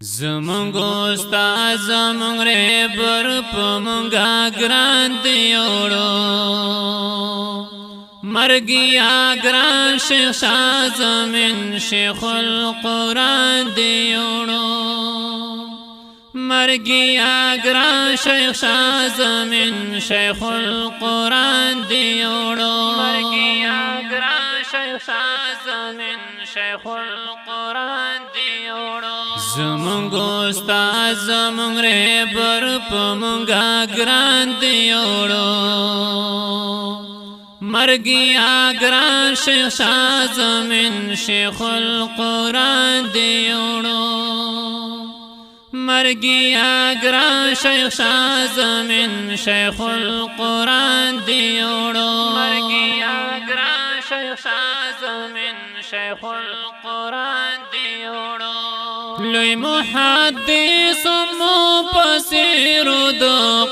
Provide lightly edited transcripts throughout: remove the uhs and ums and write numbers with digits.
زمونږ استاد زمونږ رهبر په مونږه ګران دی وړو مرګیا ګران شیخ شاه زمین شیخ القرآن دی وړو مرګیا ګران شیخ شاه زمین شیخ القرآن دی وړو مرګیا ګران شیخ شاه زمین شیخ القرآن دی وړو زمونږ استاد زمونږ رهبر په مونږه ګران دی وړو مرګیا ګران شیخ شاه زمین شیخ القرآن دی وړو مرګیا ګران شیخ شاه زمین شیخ القرآن دی وړو مرګیا ګران شیخ شاه زمین شیخ القرآن دی وړو لوی محدث مفسر د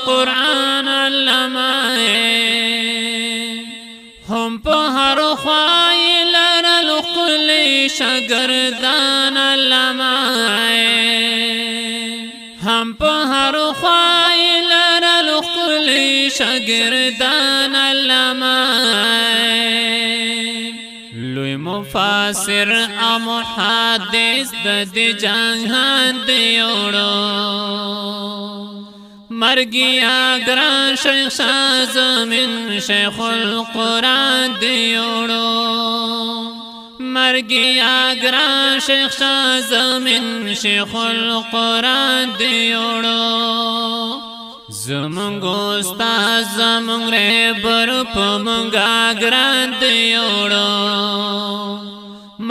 قرآن علامه هم په هر خوای لرل خلی شاګردان علامه هم په هر خوای لرل خلی شاګردان علامه لوی مفسر او محدث د دې جهان دی وړو مرګیا ګران شیخ شاه زمین شیخ القرآن دی وړو مرګیا ګران شیخ شاه زمین شیخ القرآن دی وړو زمونږ استاد زمونږ رهبر په مونږه ګران دی وړو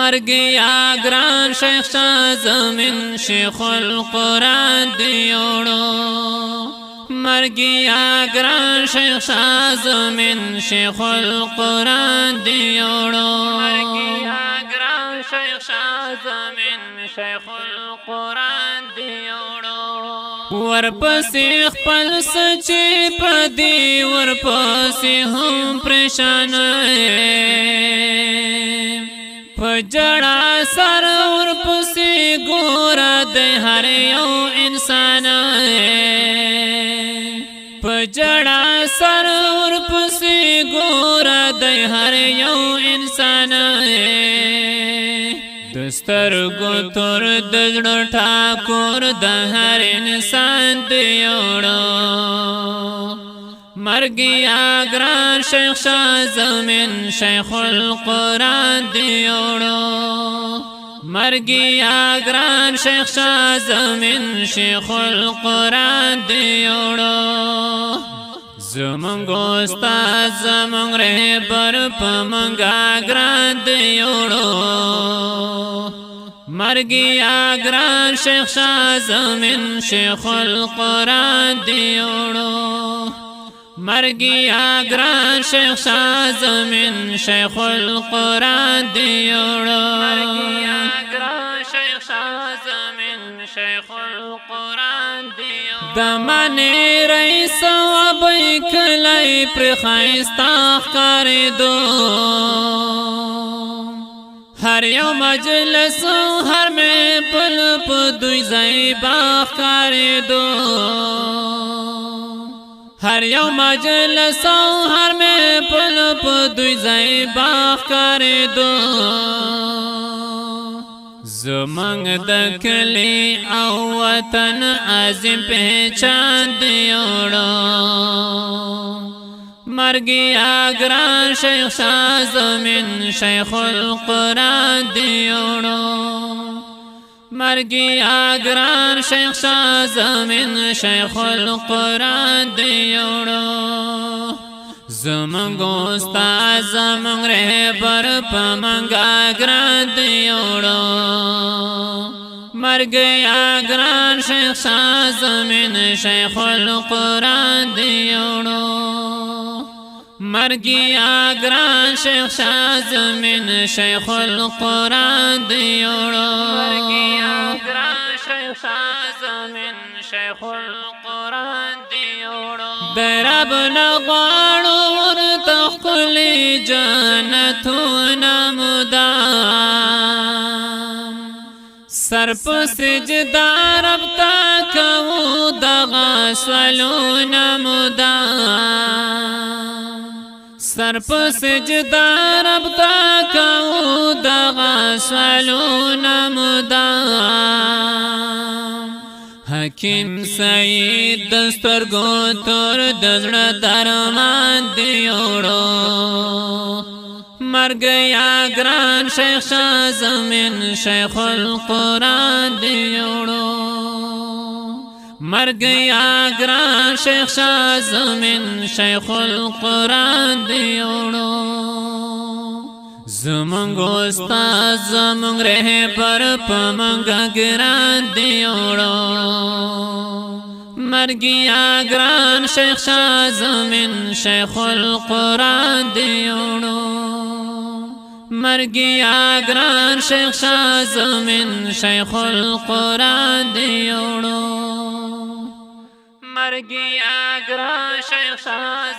مرګیا ګران شیخ شاه زمین شیخ القرآن دی وړو مرګیا ګران شیخ شاه زمین شیخ القرآن دی وړو مرګیا ګران شیخ شاه زمین شیخ القرآن دی وړو ورپسې خپل سچې پردي ورپسې هم پریشان په جړا سر ورپسې ګوره د هر یو انسان په جړا سر ورپسې ګوره د هر یو انسان دسترګو تور د زړه ټاکور د هر انسان دی وړو مرګیا ګران شیخ شاه زمین شیخ القرآن دی وړو مرګیا ګران شیخ شاه زمین شیخ القرآن دی وړو زمونږ استاد زمونږ رهبر په مونږه ګران دی وړو مرګیا ګران شیخ شاه زمین شیخ القرآن دی وړو مرګیا ګران شیخ شاه زمین شیخ القرآن دی وړو مرګیا ګران شیخ شاه زمین شیخ القرآن دی وړو د منی رئیس وبای کلی پر خایستا ښکارېدو هر یو مجلس هر محفل په دوی ځای با ښکارېدو هر یو مجلس هر محفل په دوی ځای با ښکارېدو زمونږ د کلی او وطن عظیم پہچان دی وړو مرګیا ګران شیخ شاه زمین شیخ القرآن دی وړو مرګیا ګران شیخ شاه زمین شیخ القرآن دی وړو زمونږ استاد زمونږ رهبر په مونږه ګران دی وړو مرګیا ګران شیخ شاه زمین شیخ القرآن دی وړو مرګیا ګران شیخ شاه زمین شیخ القرآن دی وړو مرګیا ګران شیخ شاه زمین شیخ القرآن دی وړو د رب نه غواړو ورته ښکلي جنتونه مدام سر په سجدا رب تا کوو دغه سوالونه مدام سر په سجدا رب تا کوو دغه سوالونه مدام حکیم سعید دسترګو تور د زړه درمان دی وړو مرګ یا ګران شیخ شاه زمین شیخ القرآن دی وړو مرګ یا ګران شیخ شاه زمین شیخ القرآن دی وړو زمونږ استاد زمونږ رهبر په مونږ ګران دی وړو مرګ یا ګران شیخ شاه زمین شیخ القرآن دی وړو مرګ یا ګران شیخ شاه زمین شیخ القرآن دی وړو مرګ یا ګران شیخ شاه